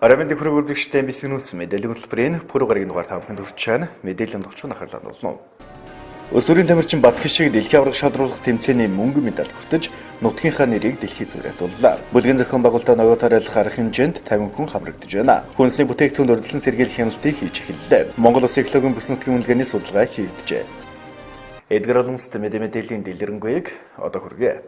Арамын дэхрэг үзэгчтэй MBC нүүс мэдээллийн хөтөлбөрийн пүрэв гарагийн дугаар тавханд хүрч байна. Мэдээллийн товчхон анхаарлаа болно. Өсвөрийн тамирчин Батгшиг дэлхийн аварга шалруулах тэмцээний мөнгөн медаль хүртэж нутгийнхаа нэрийг дэлхийд зөрчилдүүллаа. Бүлгийн зохион байгуулалтаа ногоотоор айлах арга хэмжээнд 50 хүн хамрагдаж байна. Хүнсний бүтээгдэхүүн урьдчилан сэргийлэх хяналтыг хийж эхэллээ. Монгол Улсын экологийн бүс нутгийн үнэлгээний судалгаа хийгджээ. Эдгэр Алмст мэдээллийн дэлгэрэнгүй одоо хүргэе.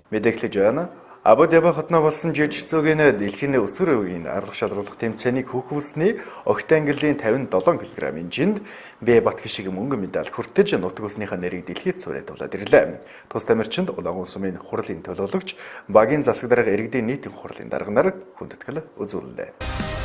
Мэдээлж байна. Абу Даби хотноо болсон жижигцөөгийн дэлхийн өсвөр үеийн арга шалруулах тэмцээний хүүхвсний огт ангиллын 57 кг-ийн жинд Б Батгшиг мөнгөн медаль хүртэж нутаг усныхаа нэрийг дэлхийд зурагдуулаад ирлээ. Тус тамирчинд улаан сумын хурлын төлөөлөгч багийн засаг дарга иргэдийн нийтийн хурлын дарганаар хүндэтгэл үзүүллээ.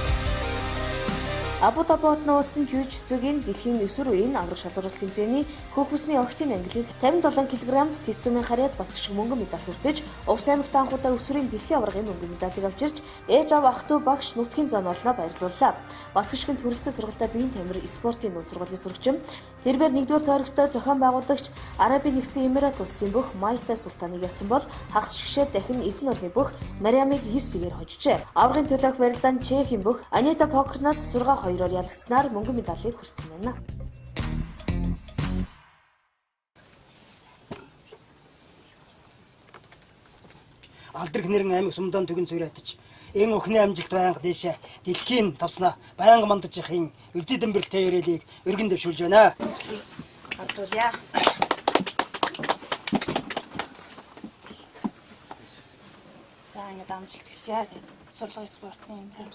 Абу Даби хотноо болсон жижигцөөгийн дэлхийн өсвөр үеийн авраг шалруулах тэмцээний хүүхвсний огтын ангиллын 57 кг-т тэс сумын харьяад Батгшиг мөнгөн медаль хүртэж Увс аймагт анхудаа өсвөрийн дэлхийн аваргын мөнгөн медалийг авчирч ээж аав ах トゥ багш нутгийн зоноолноо баярлууллаа. Батгшигын төрөлцөө сургалтаа биеийн тамир спортын нууц сургуулийн сурагчин тэрбээр 1-р тойрогтой зохион байгуулагч Арабын нэгдсэн Эмират улсын бүх Майта султаныг ялсан бол хагас шигшээ дахин эзэн орны бүх Мариамыг 9 тэгээр хожжээ. Аваргын төлөөх барилдаанд Чехийн бүх Анита Покернад 6-2-оор ялагдсанаар мөнгөн медалийг хүртсэн байна. Алдрэг нэрэн аймаг сумдан түгэн зүрэтэж эн өхний амжилт байнга дэшээ дэлхийн тавснаа байнга мандаж яхин үлдээ дэмбэрэлтэй ярэлийг өргөн дэвшүүлж байна. Ардуулъя. За ингэ амжилт хийсье. Сурлагын спортын юм дээр.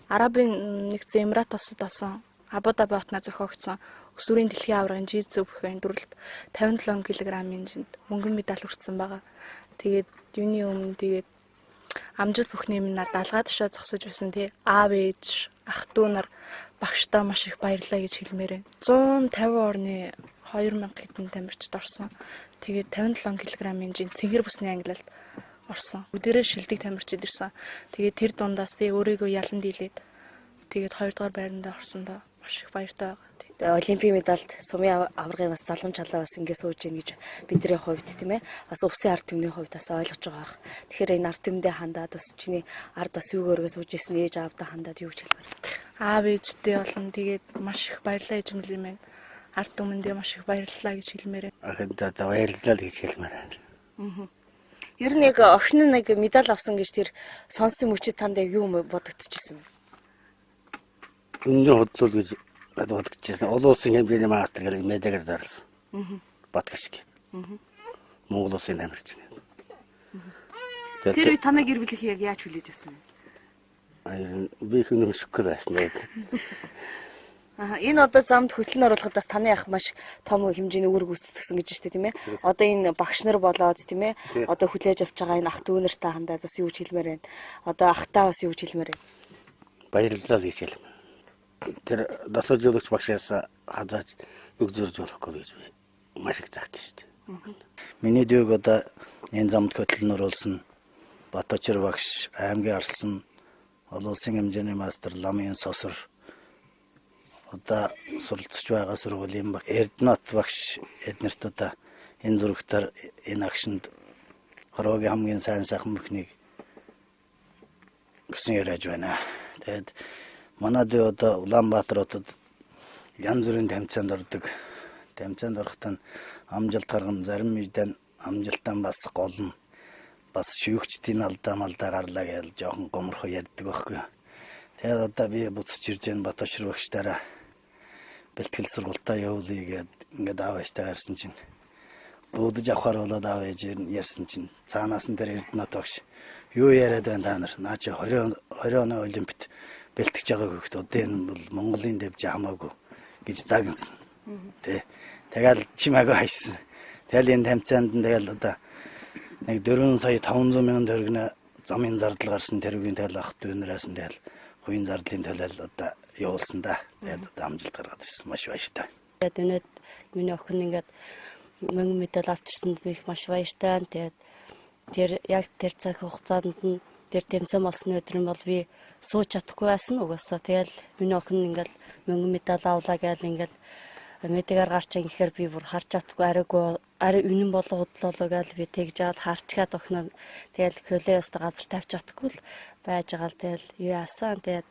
Арабын нэгдсэн Эмират улсад басан Абу Даби хотноо зохиогдсон өсвөрийн дэлхийн аваргын жижиг бүхэн дүрэлт 57 кг-ийн жинд мөнгөн медаль хүртсэн байгаа. Тэгээд юуны өмнө амжилт бүхний өмнө даалгаа тушаа зогсож байсан тий. Аав ээж, ах トゥ нар багштаа маш их баярлаа гэж хэлмээр байна. 150 орны 2000 хэдэн тамирчид орсон. Тэгээд 57 кг-ийн жинд цэнхэр бүсний ангилалд орсон. Өдөрөө шилдэг тамирчид ирсэн. Тэгээд тэр дундаас өөрийгөө ялан дийлээд тэгээд 2-р байрандаа орсондоо маш их баяртай байгаа. Олимпийн медальд сумын аваргын бас заламж халаа бас ингэ сууж ийн гэж бидний хувьд тийм ээ бас өвсөн ард түмний хувьд бас ойлгож байгаа бах. Тэгэхээр энэ ард түмдээ хандаад бас чиний ард бас юу өөргөө сууж исэн ээж аавдаа хандаад юу гэж хэлмээр. Аав ээжтэй болон тэгээд маш их баярлалаа гэж хэлмээр байна. Ард түмэндээ маш их баярлалаа гэж хэлмээр байна. Ахыдаа баярлалаа гэж хэлмээр байна. Ер нь яг охин нэг медаль авсан гэж тэр сонсон мөчид танд яг юу бодогдчихсэн бэ? Өнөө хөдлөл гэж бодогдчихсэн. Олон улсын хэмжээний мастер гэх медаль зарласан. Батгшиг. Монгол улсын тамирчин. Тэр үе таныг ирвэлэх яг яаж хүлээж авсан бэ? Би хүн шүкэр байсан. Энэ одоо замд хөтлөн оруулахад бас таны ах маш том хэмжээний үүрэг гүйцэтгэсэн гэж байна шүү дээ тийм ээ. Одоо энэ багш нар болоод тийм ээ. Одоо хүлээж авч байгаа энэ ах トゥ нартай хандаад бас юу гэж хэлмээр байна. Одоо ахтаа бас юу гэж хэлмээр байна. Баярлалаа гэж хэлмээр. Тэр дасгал жуулагч багшаас хазааж үг зөрж болохгүй гэж би маш их загтсан шүү дээ. Миний дэг одоо энэ замд хөтлөн оруулсан Баточир багш, аймгийн арсан, олон улсын хэмжээний мастер ламын сосор одоо суралцж байгаа сургуулийн Эрдэнэт багш эднэрт одоо энэ зурагтаар энэ агшинд хорвогийн хамгийн сайн сайхан бүхнийг гүсэн яриаж байна. Тэгээд манайд одоо Улаанбаатар хотод янз бүрийн тэмцээнд ордог. Тэмцээнд орохдоо амжилт гарган зарим мэдэн амжилтан бас голно. Бас шүүгчдийн алдаа малдаа гарлаа гэж жоохон гоморхоо ярьдаг байхгүй. Тэгээд одоо би буцаж ирж энэ Баточир багштаараа бэлтгэл сургалтаа явуулъя гэд ингээд аав ээжтэй гарсан чинь дуудаж авахар болоод аав ээж ярьсан чинь цаанаас нь тэр Эрдэнэт багш юу яриад байна та нар наа чи 20 оны олимпиад бэлтгэж байгаа хөхт одоо энэ бол Монголын дэвж хамаагүй гэж загнасан. Тэгэл чимээгүй хайсан. Тэгэл энэ тэмцээнд нь тэгэл одоо нэг 4 сая 500 мянган төгрөгийн замын зардал гарсан тэрүүгийн тэгэл ах トゥ нараас нь тэгэл хуйн зардлын төлөөл одоо явуулсан да. Тэгээд одоо амжилт гаргаад ирсэн маш баяртай. Тэгээд өнөөдөр миний охин ингээд мөнгөн медаль авчирсанд би маш баяртай. Тэгээд тэр яг тэр цаг хугацаанд нь тэр тэмцээн болсон өдөр нь бол би сууж чадахгүй байсан угаасаа. Тэгэл миний охин ингээд мөнгөн медаль авлаа гэхэл ингээд Мэдээгээр гарчаа гэхээр би бүр харж чадахгүй арай үнэн болоо худлаа гэж би тэгж жаад харчгаад огноо тэгэл хөлөө яста газар тавьж чадахгүй л байж байгаа л тэгэл юу яасан тэгээд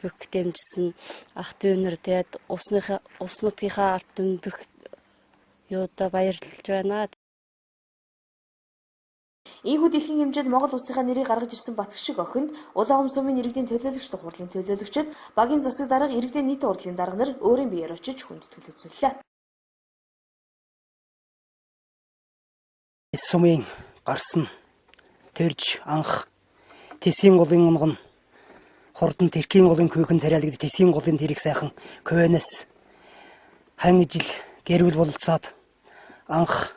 бүх дэмжсэн ах дүүнэр тэгээд уснуудынхаа ард түмэн бүх юуда баярлж байна. Ийхүү дэлхийн хэмжээнд Монгол улсынхаа нэрийг гаргаж ирсэн Батгшиг охинд улаан сумын иргэдийн төлөөлөгчд хурлын төлөөлөгчд багийн засаг дарга иргэдийн нийтийн урлагийн дарга нар өөрийн биеэр очиж хүндэтгэл үзүүллээ. Сумын гарсан төрж анх Тэсийн голын унган хурдан тэрхийн голын күйхэн царайлгад Тэсийн голын тэрэг сайхан КВН-с хан ижил гэрвэл бололцоод анх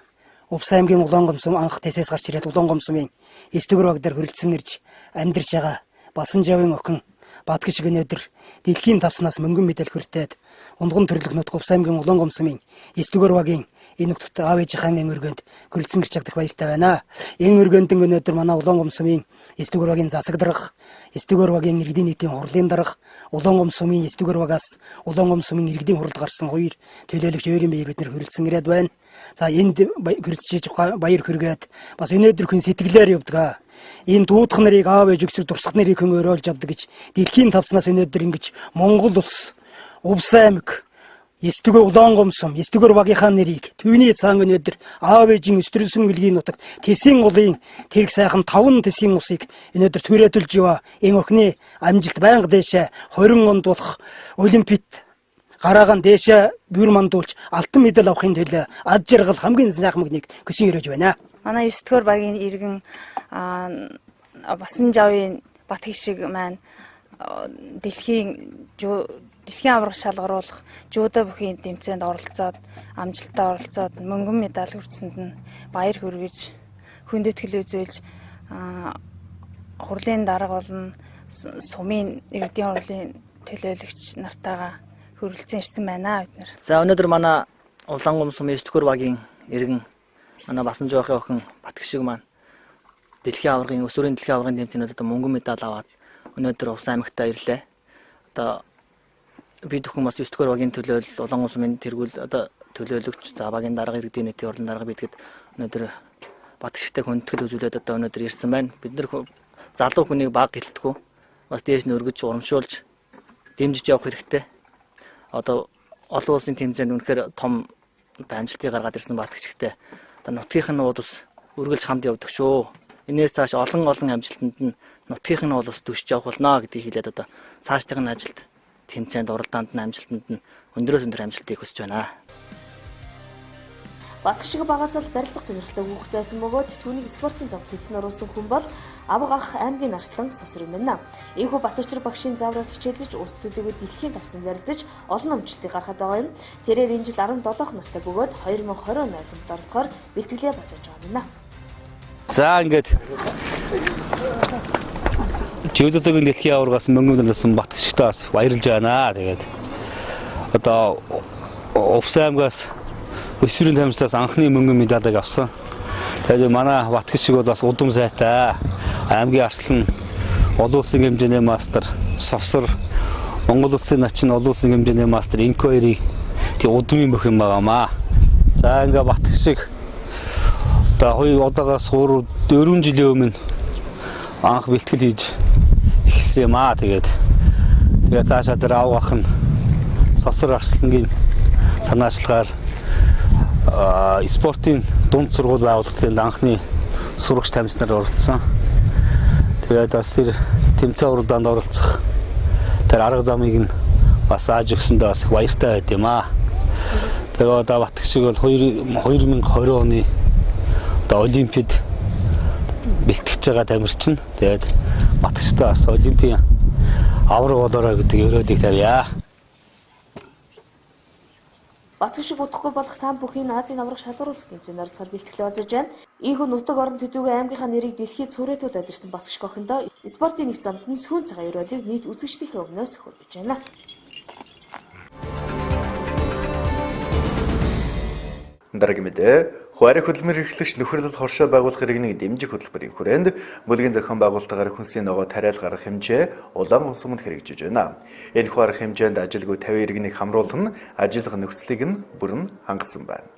Увс аймгийн Улаангом сум анх Тэсээс гарч ирээд Улаангом сумын 9 дугаар баг дээр хөрөлдсөн ирж амьдарч байгаа Басан Жавын охин Батгшиг өнөөдөр дэлхийн тавцнаас мөнгөн медаль хүртээд унган төрлөх нутг Увс аймгийн Улаангом сумын 9 дугаар багийн энэ нутагт аав ээжийнхээ өргөнд хөрөлдсөн гэрч чадах баяртай байна. Энэ өргөнд өнөөдөр манай Улаангом сумын 9 дугаар багийн засаг дарга, 9 дугаар багийн иргэдийн нийтийн хурлын дарга, Улаангом сумын 9 дугаар багаас Улаангом сумын иргэдийн хуралд гарсан хоёр төлөөлөгч өөрийн биеэр бид нар хөрөлдсөн ирээд байна. За энд хөрөлдөж баяр хүргээд бас өнөөдөр хүн сэтгэлээр явдаг. Энэ дуудах нарыг аав ээж өгсөөр дурсах нарыг хүн өрөөлж авдаг гэж дэлхийн тавцнаас өнөөдөр ингэж Монгол улс Увс аймаг 9 дугаар Улаангом сум 9 дугаар багийнхаа нэрийг түүний цаан өнөөдөр аав ээжийн өсвөрсөн үлгийн нутаг Тэсийн голын тэрэг сайхан 5 Тэсийн усыг өнөөдөр түрээдүүлж яваа энэ охины амжилт байнга дээшээ 20 онд болох Олимпиад гараагаан дээшээ бүр мандуулж алтан медаль авахын төлөө ад жаргал хамгийн сайхан мөгнийг көсөн өрөөж байна. Манай 9 дугаар багийн иргэн Басан Жавын Батгшиг маань дэлхийн аварга шалгаруулах жуудаа бүхийн тэмцээнд оролцоод амжилттай оролцоод мөнгөн медаль хүртсэнд нь баяр хүргэж хүндэтгэл үзүүлж хурлын дарга болон сумын иргэдийн хурлын төлөөлөгч нартайгаа хөрөлцөн ирсэн байна бид нар. За өнөөдөр манай Улаангом сум 9 дугаар багийн иргэн манай Басан Жавын охин Батгшиг маань дэлхийн өсвөрийн дэлхийн аваргын тэмцээнүүдэд мөнгөн медаль аваад өнөөдөр Увс аймагтаа ирлээ. Одоо бид бүхэн бас 9 дугаар багийн төлөөлөл Улаангом сумын тэргүүл одоо төлөөлөгч за багийн дарга иргэдийн нийтийн хурлын дарга бидгэд өнөөдөр Батгшигтай хүндэтгэл үзүүлээд одоо өнөөдөр ирсэн байна. Бид нар залуу хүнийг баг гэлтгүү бас дээш нь өргөж урамшуулж дэмжиж явах хэрэгтэй. Одоо олон улсын тэмцээнд үнэхээр том амжилтыг гаргаад ирсэн Батгшигтай одоо нутгийнх нь улс үргэлж хамт явдаг шүү. Инээс цааш олон амжилтанд нь нутгийнх нь улс түшиж явах болно гэдгийг хэлээд одоо цаашдын ажилд тэмцээнд оролдоонд нь амжилтанд нь өндрөөс өндөр амжилтыг хүсэж байна. Батгшиг багаас л барилдах сонирхолтой хүүхэд байсан бөгөөд түүнийг спортын зам хөдөлгөөн оруулсан хүн бол авга ах аймгийн Арслан Сосор юм байна. Ийхүү Батбачир багшийн заавраар хичээлж улс төдийгүй дэлхийн тавцанд барилдаж олон амжилтыг гаргахад байгаа юм. Тэрээр энэ жил 17 настай бөгөөд 2020 оны олимпиад оролцохоор бэлтгэлээ бацааж байгаа юм. За ингээд Жөөзөгийн дэлхийн аваргаас мөнгө төлсөн Батгшигтай бас баярлж байна. Тэгээд одоо Увс аймгаас өсвөрийн тамирчдаас анхны мөнгөн медалийг авсан. Тэгээд манай Батгшиг бол бас удам сайтай аймгийн Арслан олон улсын хэмжээний мастер Сосор Монгол улсын начин олон улсын хэмжээний мастер инквайри тий удмын бүх юм байгаамаа. За ингээ Батгшиг одоо одоогоос 4 жилийн өмнө анх бэлтгэл хийж ихсэн юм аа. Тэгээд цаашаа дээр авах нь Сосор Арслангийн санаачлагаар спортын дунд сургууль байгуулалтын анхны сурагч тамирчнаар оролцсон. Тэгээд бас тэр тэмцээн уралдаанд оролцох тэр арга замыг нь бас ааж өгсөндөө бас баяртай байд юм аа. Тэгээд одоо Батгшиг бол 2020 оны одоо Олимпиад бэлтгэж байгаа тамирчин. Тэгээд Батгшигтай бас Олимпийн авраг болоорой гэдэг өрөөлийг тавья. Батгшиг удахгүй болох сан бүхийн Азийн авраг шалгаруулах тэмцээнд оролцохоор бэлтгэлээ олзож байна. Ийхүү нутаг орон төдийгүй аймгийнхаа нэрийг дэлхийд цуурайтуулаад ирсэн Батгшиг охиндоо спортын нэг замд нь сүүн цагаан өрөөлийг нийт үзэгчдийнхээ өмнөөс хүргэж байна. Дараагийн мэдээ Хуваарь хөдөлмөр эрхлэгч нөхөрлөл хоршоо байгуулах иргэнийг дэмжих хөтөлбөрийн хүрээнд бүлгийн зохион байгуулалтаар хүнсний ногоо тариал гарах хэмжээ улаан усамд хэрэгжиж байна. Энэ хуваарь хэмжээнд ажилгүй 50 иргэнийг хамруулах нь ажиллах нөхцөлийг нь бүрэн хангасан байна.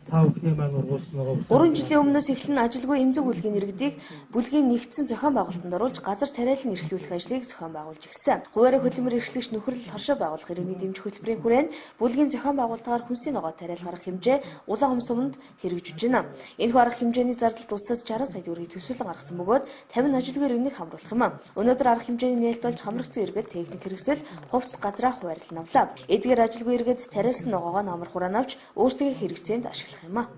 3 жилийн өмнөөс эхлэн ажилгүй эмзэг бүлгийн иргэдийг бүлгийн нэгдсэн зохион байгуулалтанд оруулж газар тариалан эрхлүүлэх ажлыг зохион байгуулж ирсэн. Хуваарь хөдөлмөр эрхлэгч нөхөрлөл хоршоо байгуулах иргэний дэмжих хөтөлбөрийн хүрээнд бүлгийн зохион байгуулалтаар хүнсний ногоо тариал гарах хэмжээ улаан умсамд хэрэгжиж байна. Энэ хуваарь хэмжээний зардалд улсаас 60 сая төгрөгийг төсөөлөн гаргасан бөгөөд 50 ажилгүй иргэнийг хамруулах юм. Өнөөдөр арга хэмжээний нээлт болж хамрагдсан иргэд техник хэрэгсэл хувцас газраа хуваарлан авлаа. Эдгээр ажилгүй иргэд тариалсан ногоогоо намар хураан авч өөртөө хэрэгцээнд ашиглах юм а.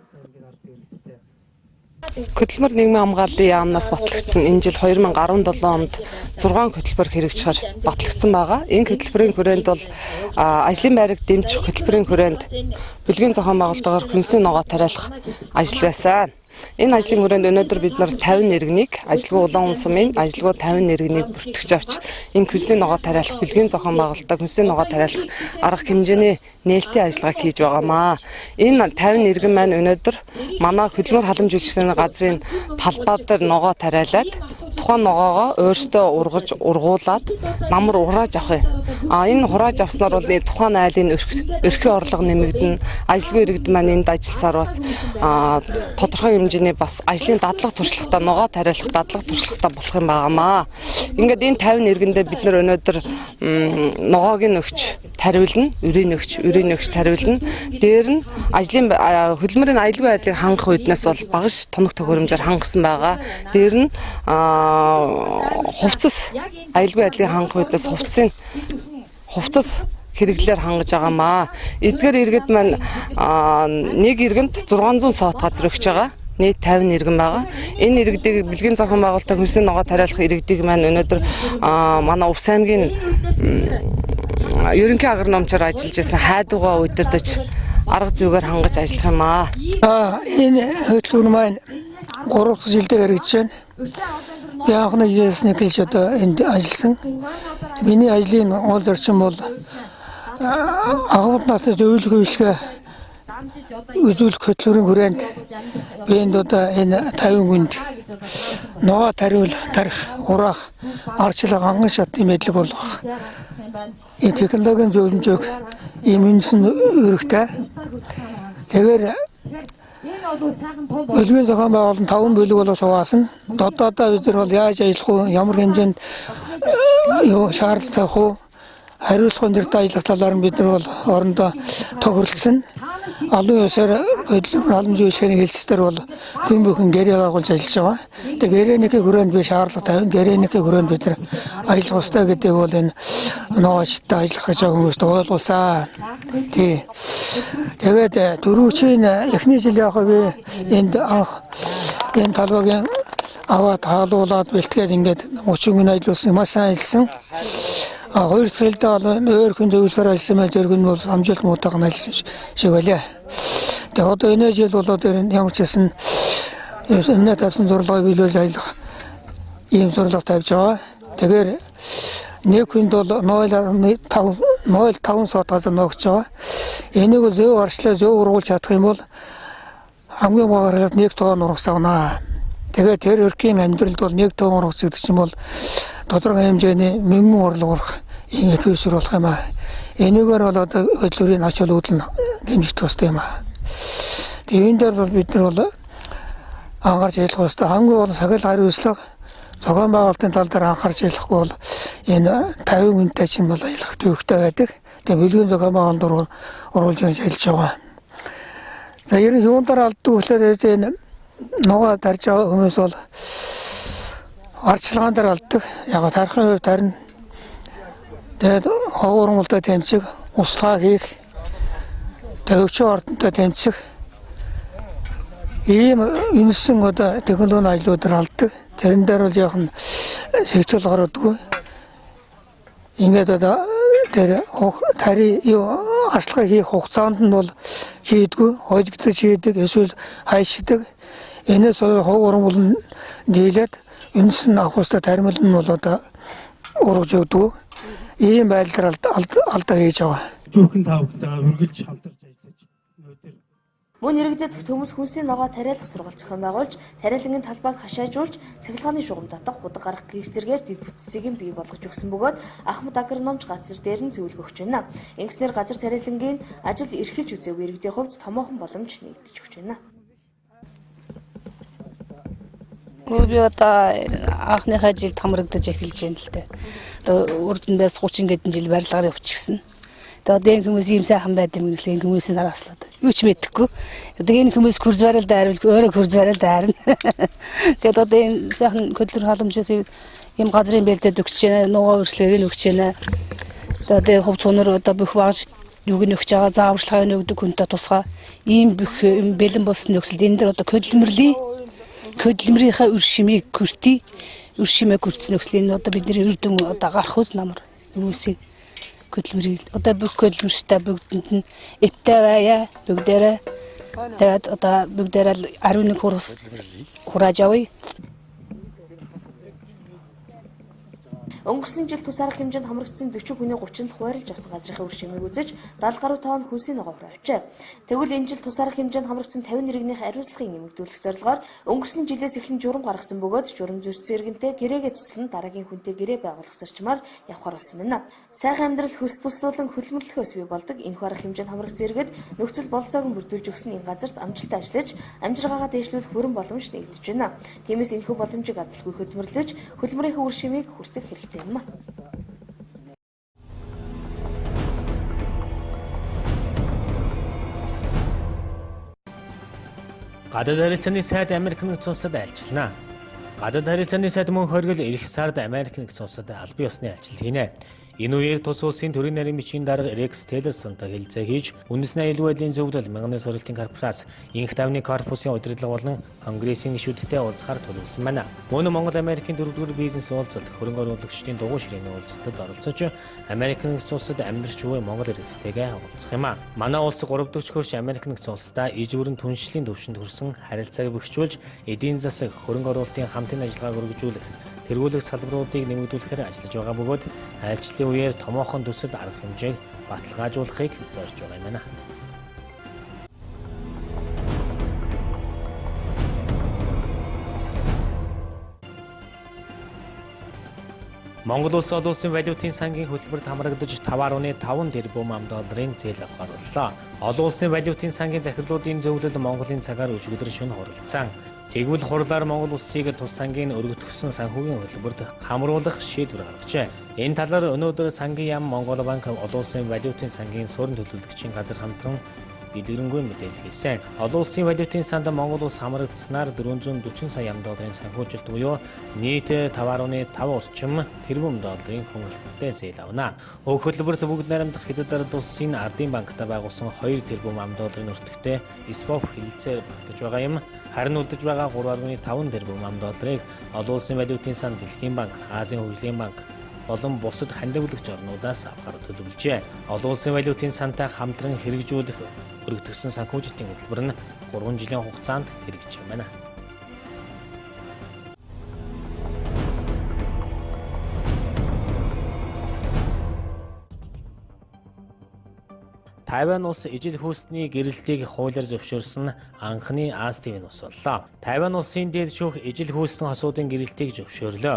Хөтөлмөр нийгмийн хамгааллын яамнаас батлагдсан энэ жил 2017 онд 6 хөтөлбөр хэрэгжихаар батлагдсан байгаа. Энэ хөтөлбөрийн хүрээнд бол ажлын байрыг дэмжих хөтөлбөрийн хүрээнд бүлгийн зохион байгуулалтаар хүнсний ногоо тариалах ажил байсан. Энэ ажлын хүрээнд өнөөдөр бид нар 50 иргэнийг ажилгүй улаан умсмын ажилгүй 50 иргэнийг бүртгэж авч энэ хүнсний ногоо тариалах бүлгийн зохион байгуулалтаа хүнсний ногоо тариалах арга хэмжээний нээлтийн ажиллагааг хийж байгаамаа. Энэ 50 иргэн маань өнөөдөр манай хөдөлмөр халамжуулалтын газрын талбай дээр ногоо тариалаад тухайн ногоогоо өөртөө ургаж ургуулад намар урааж авах юм. Энэ хурааж авснаар бол тухайн айлын өрхийн орлого нэмэгдэнэ. Ажилгүй иргэд маань энд ажилласаар бас тодорхой хэмжээний бас ажлын дадлага туршлагатай ногоо тариалах дадлага туршлагатай болох юм байгаамаа. Ингээд энэ 50 иргэндээ бид нар өнөөдөр ногоог нь өгч тариулна, өрийн өгч тариулна. Дээр нь ажлын хөдөлмөрийн аюулгүй байдлыг хангах үеднээс бол багш тоног төхөөрөмжөөр хангасан байгаа. Дээр нь хувцас аюулгүй байдлыг хангах үеднээс хувцас хэрэглээр хангаж байгаамаа. Эдгээр иргэд маань нэг иргэнд 600 сот газар өгч байгаа. Нийт 50 иргэн байгаа. Энэ иргэдийг бүлгийн зохион байгуулалтаа хүнсний ногоо тариалах иргэдийг маань өнөөдөр манай Увс аймгийн ерөнхий агар номчоор ажиллаж байсан хайдуугаа удирдах арга зүйгээр хангаж ажиллах юм аа. Энэ хөтөлбөр маань 3 дахь жилдээ хэрэгжиж байна. Би анхны жилээс эхэлж одоо энд ажилласан. Миний ажлын гол зорчим бол агуулгаас зөвлөгөө үйлчлэгээ үзүүлэх хөтөлбөрийн хүрээнд би энд одоо энэ 50 хүнд ногоо тарих, ураах, арчлага ханган шатны мэдлэг болгох. Энэ технологийн зөвлөмжөг ийм үнсэн өргөтэй. Тэгэхээр бүлгийн зохион байгуулалт 5 бүлэг болоос хуваасан. Додоодоо бид нар бол яаж ажиллах вэ? Ямар хэмжээнд шаардлагатай вэ? Хариуцлагын дэртэй ажиллах талаар нь бид нар бол орондоо тохирлсон. Алын ёсоор хөдөлмөр халамжуулалтын хэлцээр бол хүн бүхэн гэрээ байгуулж ажиллаж байгаа. Тэгээ гэрээний хүрээнд би шаардлага тавин гэрээний хүрээнд бид нар ажиллах ёстой гэдэг бол энэ ногоочтой ажиллах гэж байгаа хүмүүст ойлгуулсан. Тий. Тэгээд дөрөвчийн эхний жил яг би энд анх энэ талбайг аваад хаалуулаад бэлтгээд ингээд 30 хүн ажилласан маш сайн ажилласан. 2 цэлдээ бол өөр хүн зөвлөхөр ажилласан байх зэрэг нь бол амжилт муутайгаар ажилласан шиг байлаа. Тэгээ одоо энэ жил бол ямар ч байсан өмнө тавьсан зурлагыг биелүүлж аялах ийм зурлаг тавьж байгаа. Тэгэхээр нэг хүнд бол 0.5 сот газар ногч байгаа. Энийг бол зөв арчлаа зөв ургуулж чадах юм бол хамгийн багаар 1 тонн ургас авнаа. Тэгээд тэр өрхийн амьдралд бол 1 тонн ургас гэдэг чинь бол тодорхой хэмжээний мөнгөн орлого урах ийм их өсөр болох юм аа. Энийгээр бол одоо хөдөлмөрийн ач холбогдол хэмжих тустай юм аа. Тэгээ энэ дээр бол бид нар бол анхаарч ажиллах хэрэгтэй. Хамгийн гол сахил хариуцлага зохион байгуулалтын тал дээр анхаарч ажиллахгүй бол энэ 50 хүнтэй чинь бол аялах төвөгтэй байдаг. Тэгээ бүлгийн зохион байгуулалт оруулж ажиллаж байгаа. За ер нь юундаар алддаг гэхээр энэ ногоо тарж байгаа хүмүүс бол арчилгаан дээр алддаг. Яг тарихын хувьд харин тэгээд хогуурмалтай тэмцэх, услаа хийх, төвөгчийн ордонтой тэмцэх ийм үнсэн одоо технологийн ажлуудаар алддаг. Тэрэн дээр бол яг нь сэтэл гаруудгүй. Ингээд одоо тэр тари арчилгаа хийх хугацаанд нь бол хийдгүй, хожигдож хийдэг, эсвэл хайшдаг. Энэс хогуурмал дийлээд үнсэн авах хөстэй таримл нь бол одоо ургаж өгдөг. Ийм байдлаар алдаа хийж байгаа. Түүхэн тавхтайгаа үргэлж хамтарч ажиллаж өнөөдөр Мөн иргэдэд төмөс хүнсний ногоо тариалах сургалт зохион байгуулж, тариалангийн талбайг хашаажуулж, цахилгааны шугам татах, худаг гарах гих зэргээр дэд бүтцийг бий болгож өгсөн бөгөөд Ахмад агрономч газар дээр нь зөвлөгөө өгч байна. Ингэснээр газар тариалангийн ажилд эрхэлж үзээгүй иргэдийн хувьд томоохон боломж нэгдэж өгч байна. Би одоо анхныхаа жилд хамрагдаж эхэлж байна л дээ. Одоо урдндээс 30 гэдэн жил барилгаар явчихсан. Одоо энэ хүмүүс ийм сайхан байд юм гэхлээр энэ хүмүүсийн араслаад юу ч мэдэхгүй. Одоо энэ хүмүүс хурж барил дайрвал өөрөө хурж барил дайрна. Тэгээд одоо энэ сайхан хөдлөр халамжаас ийм газрын бэлдээд өгч байна, нугаа өршлөгийг өгч байна. Одоо хувь цонор одоо бүх багш юуг нь өгч байгаа, зааварчилгааг нь өгдөг хүнтэй тусгай ийм бүх бэлэн болсон нөхцөлд энэ дэр одоо хөдөлмөрийнхаа үр шимийг хүртий, үр шимээ хүртсэн нөхцөл энэ одоо бидний эрдэн одоо гарах үз намар хүмүүсийн хөдөлмөрийг одоо бүх хөдөлмөрчтэй бүгдэнд нь эвтэй байя бүгдээрээ тэгээд одоо бүгдээрээ л 11 хурус хурааж авъя. Өнгөрсөн жил тус арга хэмжээнд хамрагдсан 40 хүний 30 л хуваарлж авсан газрынхаа үр шимийг үзэж 70 гаруй тонн хүнсний ногоо хураавчээ. Тэгвэл энэ жил тус арга хэмжээнд хамрагдсан 50 иргэнийх ариуслахыг нэмэгдүүлэх зорилгоор өнгөрсөн жилээс эхлэн журам гаргасан бөгөөд журам зөрчсөн иргэнтэй гэрээгээ туслан дараагийн хүнтэй гэрээ байгуулах зарчмаар явхаар болсон байна. Сайхан амьдрал хөс туслуулан хөлмөрлөхөөс бий болдог энэхүү арга хэмжээнд хамрагдсан иргэд нөхцөл болцоог нь бүрдүүлж өгсөн энэ газарт амжилттай ажиллаж амжиргаагаа дэвшлүүлэх бүрэн боломж нэгдэж байна. Тиймээс энэхүү боломжийг алдалгүй хөдөлмөрлөж хөлмөрийнхөө үр шимийг хүртэх хэрэгтэй. Гадаад харилцааны сайд Америк нэгдсэн улсад айлчлана. Гадаад харилцааны сайд мөн хоригл эх сард Америк нэгдсэн улсад албан ёсны айлчлал хийнэ. Энэ үеэр тус улсын төрийн нарийн бичгийн дарга Рекс Теллерсонтой хэлэлцээ хийж үндэсний аюулгүй байдлын зөвлөл мянганы сорилтын корпорац инх тавны корпусын удирдлага болон конгрессийн гишүүдтэй уулзахаар төлөвлөсөн байна. Мөн Монгол Америкийн дөрөвдүгээр бизнес уулзалт хөрөнгө оруулагчдын дугуй ширээний уулзалтад оролцож Америк нэгдсэн улсад амьдарч буй Монгол иргэдтэйгээ уулзах юм а. Манай улс 3 дахь хөрш Америк нэгдсэн улстай иж бүрэн түншлэлийн төвшөнд хүрсэн харилцааг бэхжүүлж эдийн засаг хөрөнгө оруулалтын хамтын ажиллагааг өргөжүүлэх тэргүүлэх салбаруудыг нэмэгдүүлэхээр ажиллаж байгаа бөгөөд айлчлалын үеэр томоохон төсөл арга хэмжээг баталгаажуулахыг зорж байгаа юм байна. Монгол улс олон улсын валютын сангийн хөтөлбөрт хамрагдаж 5.5 тэрбум $, зээл авахар боллоо. Олон улсын валютын сангийн захирлуудын зөвлөл Монголын цагаар өчигдөр шөнө хуралдсан. Тэгвэл хурлаар Монгол улсыг тус сангийн өргөтгсөн санхүүгийн хөтөлбөрт хамруулах шийдвэр гаргажээ. Энэ талаар өнөөдөр сангийн яам Монгол банк олон улсын валютын сангийн суурин төлөвлөгчийн газар хамтран дэлгэрэнгүй мэдээлэл хийсэн. Олон улсын валютын санд Монгол улс хамрагдсанаар $440 сая санхүүжилт буюу нийт 5.5 орчим тэрбум $-ын хөнгөлөлттэй зээл авна. Уг хөтөлбөрт бүгд найрамдах Хятад ард улсын Ардын банктай байгуулсан 2 тэрбум $-ын өртөгтэй СПОП хэлэлцээр багтаж байгаа юм. Харин үлдэж байгаа 3.5 тэрбум $-ыг олон улсын валютын санд Дэлхийн банк, Азийн хөгжлийн банк болон бусад хандивлагч орнуудаас авахар төлөвлөжээ. Олон улсын валютын сантай хамтран хэрэгжүүлэх өргөтгсөн санхүүжилтийн хөтөлбөр нь 3 жилийн хугацаанд хэрэгжих юм байна. Тайван улс ижил хүйсний гэрэлтийг хуулиар зөвшөөрсөн анхны Аз ТV-ийн улс боллоо. Тайван улсын дээд шүүх ижил хүйсний хосуудын гэрэлтийг зөвшөөрлөө.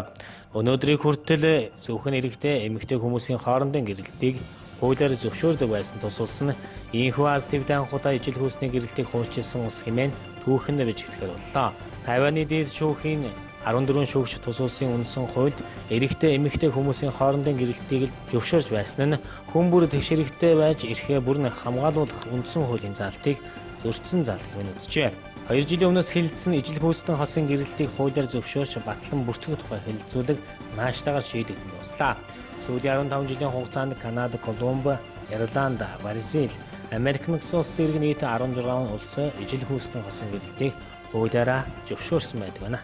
Өнөөдрийн хүртэл зөвхөн эрэгтэй эмэгтэй хүмүүсийн хоорондын гэрэлтийг хуулиар зөвшөөрдөг байсан тус улс нь ийхүү Аз ТV-д анхудаа ижил хүйсний гэрэлтийг хуульчилсан улс хэмээн түүхэн режигтгэр боллоо. Тайваны дээд шүүхийн 14 шүүгч тус улсын үндсэн хуульд эрэгтэй эмэгтэй хүмүүсийн хоорондын гэрэлтийг зөвшөөрж байсан нь хүн бүр тэгш эрэгтэй байж эрхээ бүр нь хамгаалуулах үндсэн хуулийн заалтыг зөрчсөн заалт хэмээн үзжээ. 2 жилийн өмнөөс хэлэлцсэн ижил хүйсний хосын гэрэлтийг хуулиар зөвшөөрч батлан бүртгэх тухай хэлэлцүүлэг нааштайгаар шийдэгдэн дуслаа. Сүүлийн 15 жилийн хугацаанд Канада, Колумб, Ирланд, Бразил, Америк нэгдсэн улсын иргэн нийт 16 улс ижил хүйсний хосын гэрэлтийг хуулиараа зөвшөөрсөн байдаг байна.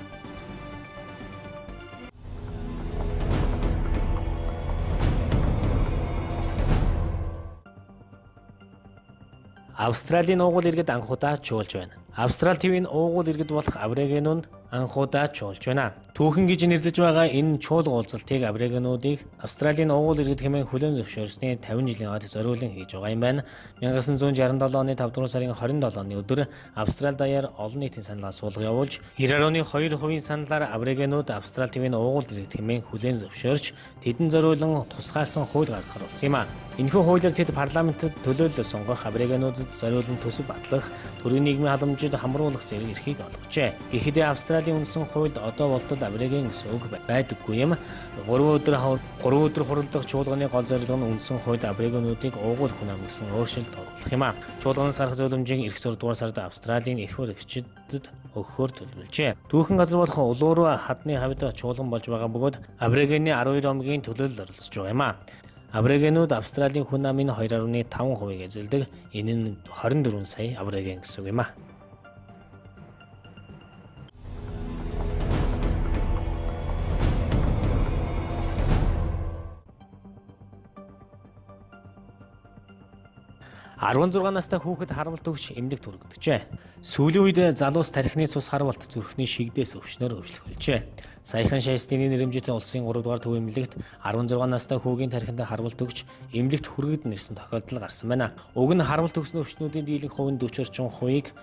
Австралийн уугуул иргэд анхудаа чуулж байна. Австрали ТV-ийн уугуул иргэд болох аборигенууд анхудаа чуулж байна. Түүхэн гэж нэрлэж байгаа энэ чуулга уулзалтыг аборигенуудыг Австралийн уугуул иргэд хэмээн хүлээн зөвшөөрсний 50 жилийн хойд зориулан хийж байгаа юм байна. 1967 оны 5 дугаар сарын 27-ны өдөр Австрали даяар олон нийтийн саналаа суулга явуулж 90.2% саналаар аборигенууд Австрали ТV-ийн уугуул иргэд хэмээн хүлээн зөвшөөрч тэдэнд зориулан тусгаалсан хууль гаргахаар болсон юм а. Энэхүү хуулиар тэд парламентэд төлөөлөл сонгох аборигенуудад зориулан төсөв батлах, төрийн нийгмийн халамжид хамруулах зэрэг эрхийг олгожээ. Гэхдээ Австралийн үндсэн хуульд одоо болтол абориген гэсэн үг байдаггүй юм. 3 өдөр хуралдах чуулганы гол зорилго нь үндсэн хуульд аборигенуудыг уугуул хүн ам гэсэн өөрчлөлт оруулах юм а. Чуулганаас гарах зөвлөмжийг эх 6 дугаар сард Австралийн эрх баригчдад өгөхөөр төлөвлөжээ. Түүхэн газар болох улууруу хадны хавьд чуулган болж байгаа бөгөөд аборигены 12 омгийн төлөөлөл оролцож байгаа юм а. Аборигенууд Австралийн хүн амын 2.5%-ийг эзэлдэг. Энэ нь 24 сая абориген гэсэн үг юм а. «16 настай хүүхэд харамлт өгч эмнэлэгт хүргэжээ. Сүүлийн үед залуус тархины цус харамлт зүрхний шигдээс өвчнөр өвчлөгөлжээ. Саяхан шайстины нэрэмжит улсын 3 дугаар төв эмнэлэгт 16 настай хүүгийн тархинд харамлт өгч эмнэлэгт хүргэгдэн ирсэн тохиолдол гарсан байна. Уг нь харамлт өгсөн өвчнүүдийн дийлэнх хувь нь 40 орчим хувийг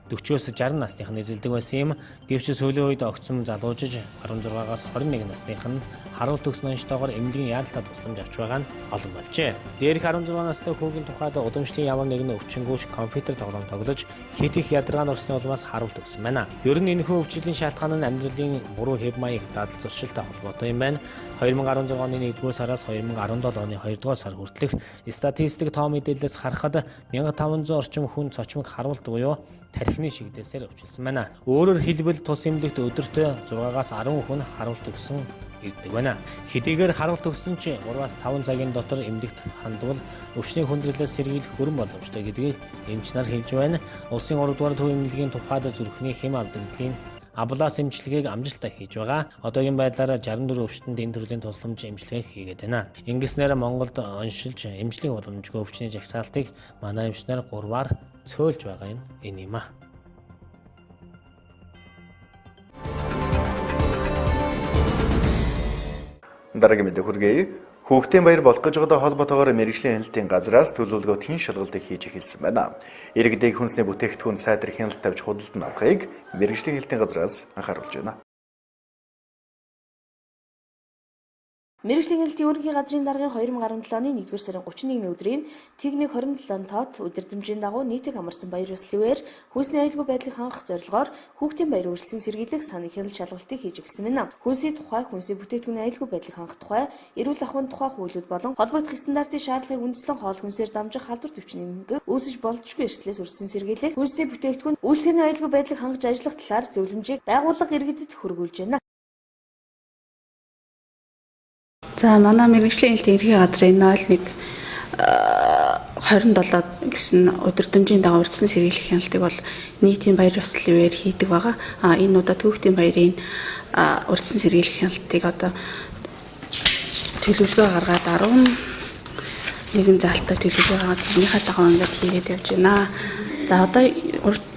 40-60 насных нь эзэлдэг байсан юм. Гэвч сүүлийн үед огцом залуужиж 16-аас 21 насных нь харуулт өгсөн онцлогоор эмнэлгийн яаралтай тусламж авч байгаа нь олон болжээ. Дээрх 16 настай хүүгийн тухайд удамшлын ямар нэгэн өвчнгүйч компьютер тоглоом тоглож хит их ядаргаанд орсны улмаас харуулт өгсөн байна. Ер нь энэхүү өвчлөлийн шалтгаан нь амьдралын буруу хэв маяг дадал зуршилтай холбоотой юм байна. 2016 оны 1-р сараас 2017 оны 2-р сар хүртэлх статистик тоо мэдээлэлээс харахад 1500 орчим хүн цочмог харуулт буюу тархины шигдээсээр өвчлсөн байна. Өөрөөр хэлбэл тус эмнэлэгт өдөрт 6-аас 10 хүн харуулт өгсөн ирдэг байна. Хэдийгээр харуулт өгсөн ч 3-аас 5 цагийн дотор эмнэлэгт хандвал өвчний хүндрэлээс сэргийлэх бүрэн боломжтой гэдгийг эмч нар хэлж байна. Улсын 3 дугаар төв эмнэлгийн тухайд зүрхний хэм алдагдлын Аблаас эмчилгээг амжилттай хийж байгаа. Одоогийн байдлаар 64 өвчтөнд энэ төрлийн тусламж эмчилгээ хийгээд байна. Ингэснээр Монголд оншилж эмчлэх боломжгүй өвчний жагсаалтыг манай эмч нар 3-аар цөөлж байгаа юм энэ юм а. Дараагийн мэдээ хүргэе. Хүүхдийн баяр болох гэж байгаа холбоотойгоор мэргэжлийн хяналтын газраас төлөвлөгөөт хийн шалгалтыг хийж эхэлсэн байна. Иргэдийг хүнсний бүтээгдэхүүн сайдар хяналт тавьж худалдан авахыг мэргэжлийн хяналтын газраас анхааруулж байна. Мэргэжлийн хяналтын ерөнхий газрын даргын 2017 оны 1-р сарын 31-ний өдрийн техник 27 тоод удирдамжийн дагуу нийтэг амарсан баяр ёслолээр хүнсний аюулгүй байдлыг хангах зорилгоор хүүхдийн баяр үржилсэн сэргийлэх санал хяналт шалгалтыг хийж эхэлсэн байна. Хүнсний тухай, хүнсний бүтээгдэхүүний аюулгүй байдлыг хангах тухай, эрүүл ахуйн тухай хуулиуд болон холбогдох стандартын шаардлагыг үндэслэн хоол хүнсээр дамжих халдвар төвчний нэмэг үүсэж болзошгүй эрсдлээс үржилсэн сэргийлэх хүнсний бүтээгдэхүүн үйлчлэгийн аюулгүй байдлыг хангаж ажиллах талаар зөвлөмжийг байгууллага иргэдэд хүргүүлж байна. За манай мэргэжлийн хяналтын ерхий газрын 01 27 гэсэн удирдамжийн дагуу урьдчилан сэргийлэх хяналтыг бол нийтийн баяр ёслолын үеэр хийдэг байгаа. Энэ удаа түүхтийн баярын урьдчилан сэргийлэх хяналтыг одоо төлөвлөгөө гаргаад 11 залтаа төлөвлөгөө гаргаад тэрнийхээ дагуу ингээд хийгээд явж байна. За одоо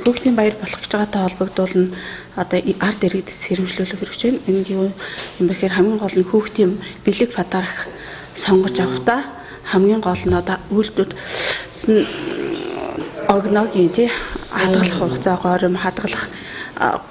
хүүхдийн баяр болох гэж байгаатай холбогдуулна одоо ард иргэдэд сэрэмжлүүлэх хэрэгж байна. Энд юу юм бэхээр хамгийн гол нь хүүхдийн бэлэг подарах сонгож авахдаа хамгийн гол нь одоо үйлдвэрсэн огногийн тий хадгалах хугацаа горим хадгалах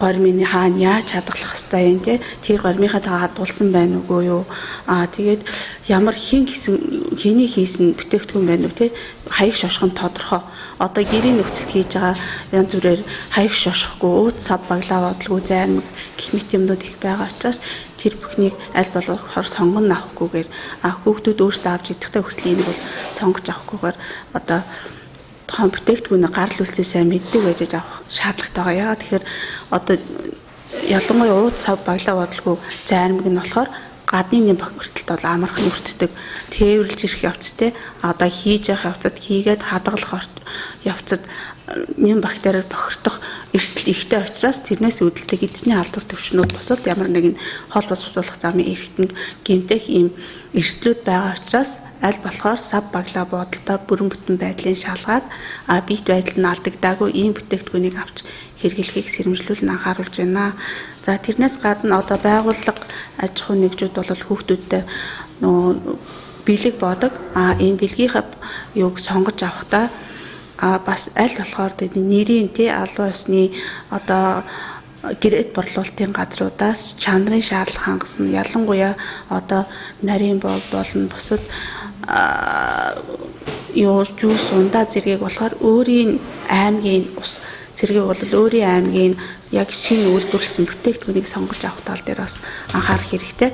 гормын хаана яаж хадгалах хэвээр юм те тэр гормынхаа тагаа хадгалсан байна уу юу тэгээд ямар хэний хийсэн бүтээгдэхүүн байна уу те хаяг шошхон тодорхой одоо гэрийн нөхцөлд хийж байгаа янз бүрээр хаяг шошохгүй ууц сав баглаа бодлого зайрмаг гэх мэт юмнууд их байгаа учраас тэр бүхнийг аль болохоор сонгон авахгүйгээр хүүхдүүд өөрсдөө авч идэхтэй хүртэл энийг бол сонгож авахгүйгээр одоо тухайн бүтээгдэхүүнээ гарал үүслээ сайн мэддэг байж авах шаардлагатай байгаа. Яагаад тэгэхээр одоо ялангуяа ууц сав баглаа бодлого зайрмаг нь болохоор гадны нэм бохирдолд бол амархан өртдөг тээвэрлж ирэх явцтай одоо хийж явах явцад хийгээд хадгалах явцад нэм бактериар бохирдох эрсдэл ихтэй учраас тэрнээс үүдэлтэй эзний халдвар төвчнүүд босоод ямар нэгэн хоол боловсруулах замын эрхтэн гэмтэх ийм эрсдлүүд байгаа учраас аль болохоор сав баглаа бодолтой бүрэн бүтэн байдлын шалгаад бит байдал нь алдагдаагүй ийм бүтээгдэхүүнийг авч хэрэглэхийг сэрэмжлүүлэн анхааруулж байна. За тэрнээс гадна одоо байгууллага аж ахуй нэгжүүд бол хүүхдүүдтэй бэлэг бодог энэ бэлгийнхаа юуг сонгож авахдаа бас аль болохоор нэрийн албан ёсны одоо гэрээт борлуулалтын газруудаас чанарын шаардлага хангасан ялангуяа одоо нарийн болон бусад жуус ундаа зэргийг болохоор өөрийн аймгийн ус зэргийг бол өөрийн аймгийн яг шинэ үйлдвэрлэсэн бүтээгдэхүүнийг сонгож авах тал дээр бас анхаарах хэрэгтэй.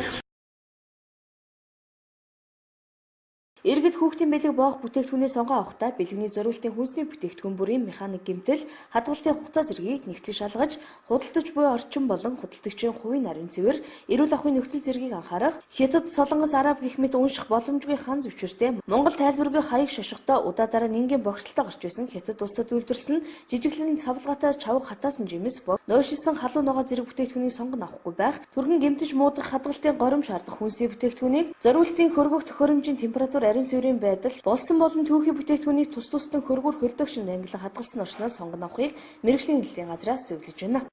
Иргэд хүүхдийн бэлэг боох бүтээгдэхүүнээ сонгоо авахдаа бэлгэний зориултын хүнсний бүтээгдэхүүн бүрийн механик гэмтэл хадгалтын хугацаа зэргийг нэгтлэн шалгаж худалдаж буй орчин болон худалдагчийн хувийн нарийн цэвэр эрүүл ахуйн нөхцөл зэргийг анхаарах хятад солонгос араб гэх мэт унших боломжгүй хан зөвчөртэй Монгол тайлбаргүй хаяг шошготой удаадаараа нингийн богцолтой гарч байсан хятад улсад үйлдвэрсэн жижиглэн савлгаатай чавг хатаасан жимс нойшилсан халуун ногоо зэрэг бүтээгдэхүүнийг сонгон авахгүй байх түргэн гэмтэж муудах хадгалтын горим шаардах хүнсний бүтээгдэхүүнийг зориултын хөргөх төхөөрөмжийн температур ариун цэврийн байдал болсон болон түүхийн бүтээгдэхүүнийг тус тусдан хөргөөр хөлдөгшин ангилан хадгалсан орчноос сонгон авахыг мэргэжлийн хэлтийн газраас зөвлөж байна.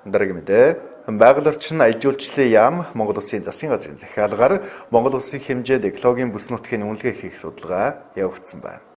Дараагийн мэдээ байгаль орчин аяж үйлчлэлийн яам Монгол Улсын засгийн газрын захиалгаар Монгол Улсын хэмжээнд экологийн бүс нутгийн үнэлгээ хийх судалгаа явагдсан байна.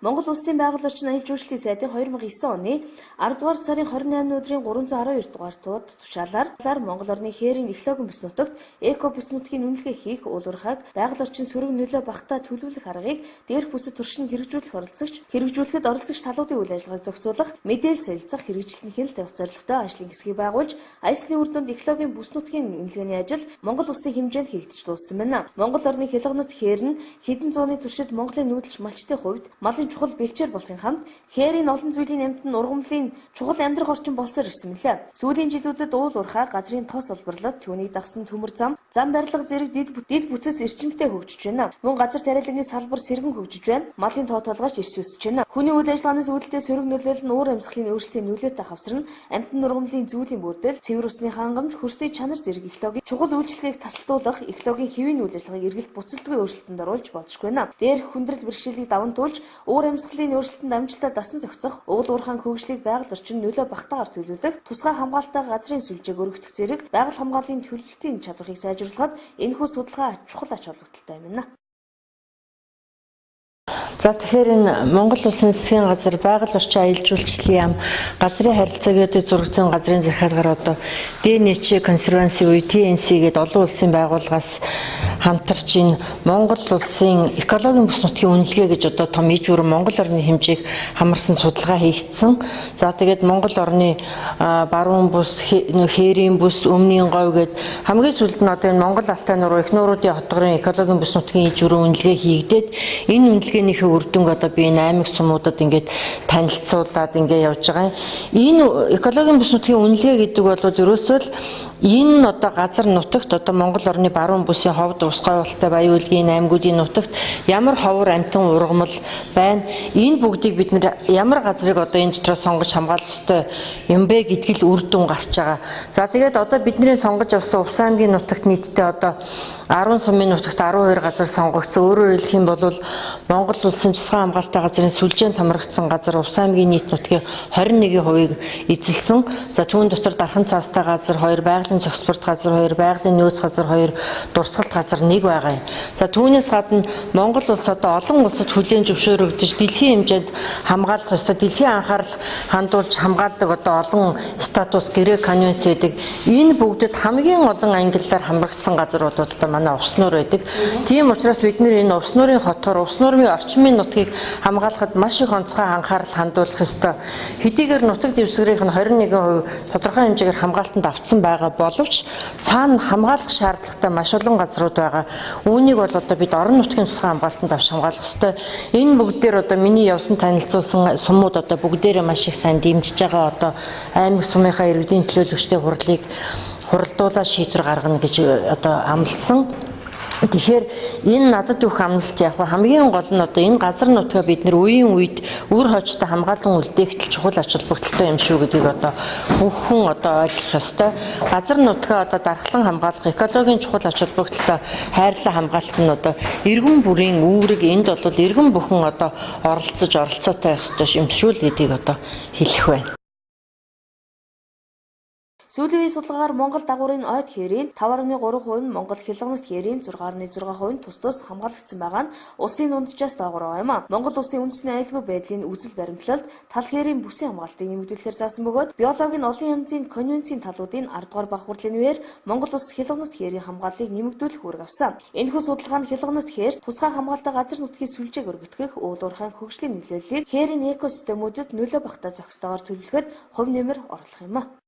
Монгол Улсын байгаль орчин аяж үйлчлэлийн сайдын 2009 оны 10 дугаар сарын 28 өдрийн 312 дугаар тууд тушаалаар Монгол орны хээрийн экологийн бүс нутагт эко бүс нутгийн үнэлгээ хийх уулуурхайг байгаль орчин сөрөг нөлөө багтаа төлөвлөх аргыг дээрх бүсэд туршин хэрэгжүүлэхэд оролцогч талуудын үйл ажиллагааг зохицуулах, мэдээлэл солилцох, хэрэгжилтний хяналт тавих зорилготой ажлын хэсгийг байгуулж, АИС-ны үр дүнд экологийн бүс нутгийн үнэлгээний ажил Монгол Улсын хэмжээнд хийгдэж дууссан байна. Монгол орны хялганат хээр нь хэдэн зууны туршид Монголын нүүдэлч малчтын хувьд малын чухал бэлчээр болохын хамт хээрийн олон зүйлийн амьтан ургамлын чухал амьдрах орчин болсоор ирсэн мэлээ. Сүүлийн жилүүдэд уул уурхай, газрын тос олборлол, түүнийг дагсан төмөр зам барилга зэрэг дид бүтэц эрчимтэй хөгжиж байна. Мөн газар тариалагны салбар сэргэн хөгжиж байна. Малын тоо толгойч эрс үсэж байна. Хүний үйл ажиллагаанаас үүдэлтэй сөрөг нөлөөлөл нь уур амьсгалын өөрчлөлтийн нөлөөтэй хавсарна. Амьтан ургамлын зүйлийн бүрдэл, цэвэр усны хангамж, хөрсний чанар зэрэг экологийн чухал үйлчлэгийг тасалдуулах, экологийн хэвийн үйл ажиллагааг эргэлт буцалтгүй өөрчлөлтөнд оруулж болзошгүй байна. Дээрх хүндрэл бэрхшээлийг даван туулж уур амьсгалын өөрчлөлтөнд амжилттай дасан зохицох, уул уурхайн хөгжлийг байгаль орчин нөлөө багтаагаар төлөвлөх, тусгай хамгаалалтаа газрын сүлжээг өргөдөх зэрэг байгаль хамгааллын төлөвлөлтийн чадварыг сайжруулахад энэхүү судалгаа чухал ач холбогдолтой байна. За тэгэхээр энэ Монгол Улсын засгийн газар байгаль орчин аялал жуулчлалын яам газрын харилцаагийн зурагцсан газрын захиалгаар одоо ДНЧ консерванси буюу TNC гээд олон улсын байгууллагаас хамтарч энэ Монгол Улсын экологийн бүс нутгийн үнэлгээ гэж одоо том иж бүрэн Монгол орны хэмжээг хамарсан судалгаа хийгдсэн. За тэгээд Монгол орны баруун бүс, хээрийн бүс, өмнгийн говь гээд хамгийн сүүлд нь одоо энэ Монгол алтай нуруу их нууруудын хотгорын экологийн бүс нутгийн иж бүрэн үнэлгээ хийгдээд энэ үнэлгээнийхээ үр дүнг одоо би энэ аймаг сумуудад ингээд танилцуулаад ингээд явж байгаа. Энэ экологийн бүс нутгийн үнэлгээ гэдэг бол ерөөсөө л энэ одоо газар нутагт одоо Монгол орны баруун бүсийн ховд усгой болтой баян үлгийн аймагуудын нутагт ямар ховор амтан ургамал байна. Энэ бүгдийг бид нэр ямар газрыг одоо энэ дотроо сонгож хамгаалах ёстой юм бэ гэдгийг үр дүн гарч байгаа. За тэгээд одоо бидний сонгож авсан Увс аймгийн нутагт нийтдээ одоо 10 сумын нутагт 12 газар сонгогдсон. Өөрөөр хэлэх юм бол Монгол Улсын тусгай хамгаалалттай газрын сүлжээнд хамрагдсан газар Увс аймгийн нийт нутгийн 21%-ийг эзэлсэн. За түүн дотор дархан цаастай газар 2, байгалийн зохис спорт газар 2, байгалийн нөөц газар 2, дурсгалт газар 1 байгаа юм. За түүнээс гадна Монгол улс одоо олон улсад хүлээн зөвшөөрөгдөж дэлхийн хэмжээнд хамгаалах ёстой, дэлхийн анхаарал хандуулж хамгаалдаг одоо олон статус гэрээ конвенц байдаг. Энэ бүгдэд хамгийн олон ангиллаар хамрагдсан газрууд одоо манай Увс нуур байдаг. Тийм учраас бид энэ Увс нуурын хотгор, Увс нуурын орчмын нутгийг хамгаалахад маш их онцгой анхаарал хандуулах ёстой. Хэдийгээр нутаг дэвсгэрийнх нь 21% тодорхой хэмжээгээр хамгаалтанд авцсан байгаа боловч цаана хамгаалах шаардлагатай маш олон газрууд байгаа. Үүнийг бол одоо бид орон нутгийн тусгай хамгаалтанд авч хамгаалах ёстой. Энэ бүгдээр одоо миний явсан танилцуулсан сумууд одоо бүгдээрээ маш их сайн дэмжиж байгаа одоо аймаг сумынхаа иргэдийн төлөөлөгчдийн хурлыг хуралдуулаад шийдвэр гаргана гэж одоо амласан. Тэгэхээр энэ надад өгөх амлалт яг хамгийн гол нь одоо энэ газар нутгаа бид нэр үеийн үед үр хойчтой хамгаалан үлдээгдэл чухал ач холбогдолтой юм шүү гэдгийг одоо бүх хүн одоо ойлгох ёстой. Газар нутгаа одоо дархлан хамгаалах, экологийн чухал ач холбогдолтой хайрлан хамгаалах нь одоо эргэн бүрийн үүрэг энд бол эргэн бүхэн одоо оролцоотой байх ёстой шимтгшүүл гэдгийг одоо хэлэх байна. Сүүлийн үеийн судалгаагаар Монгол дагуурын ойд хээрийн 5.3% нь Монгол хялганат хээрийн 6.6% нь тус тус хамгаалагдсан байгаа нь улсын дунджаас доогуур юм. Монгол улсын үндэсний аюулгүй байдлын үзэл баримтлалд тал хээрийн бүсийн хамгаалтыг нэмэгдүүлэхээр заасан бөгөөд биологийн олон янзын конвенцийн талуудын 10 дугаар бага хурлын үеэр Монгол улс хялганат хээрийн хамгааллыг нэмэгдүүлэх үүрэг авсан. Энэхүү судалгаа нь хялганат хээрт тусгай хамгаалалтаа газар нутгийн сүлжээг өргөтгөх, уудуурхайн хөгжлийн нөлөөллийг хээрийн экосистемүүдэд нөлөө багтаах зохистойгоор төлөвлөхөд хувь нэмэр оруулах юм.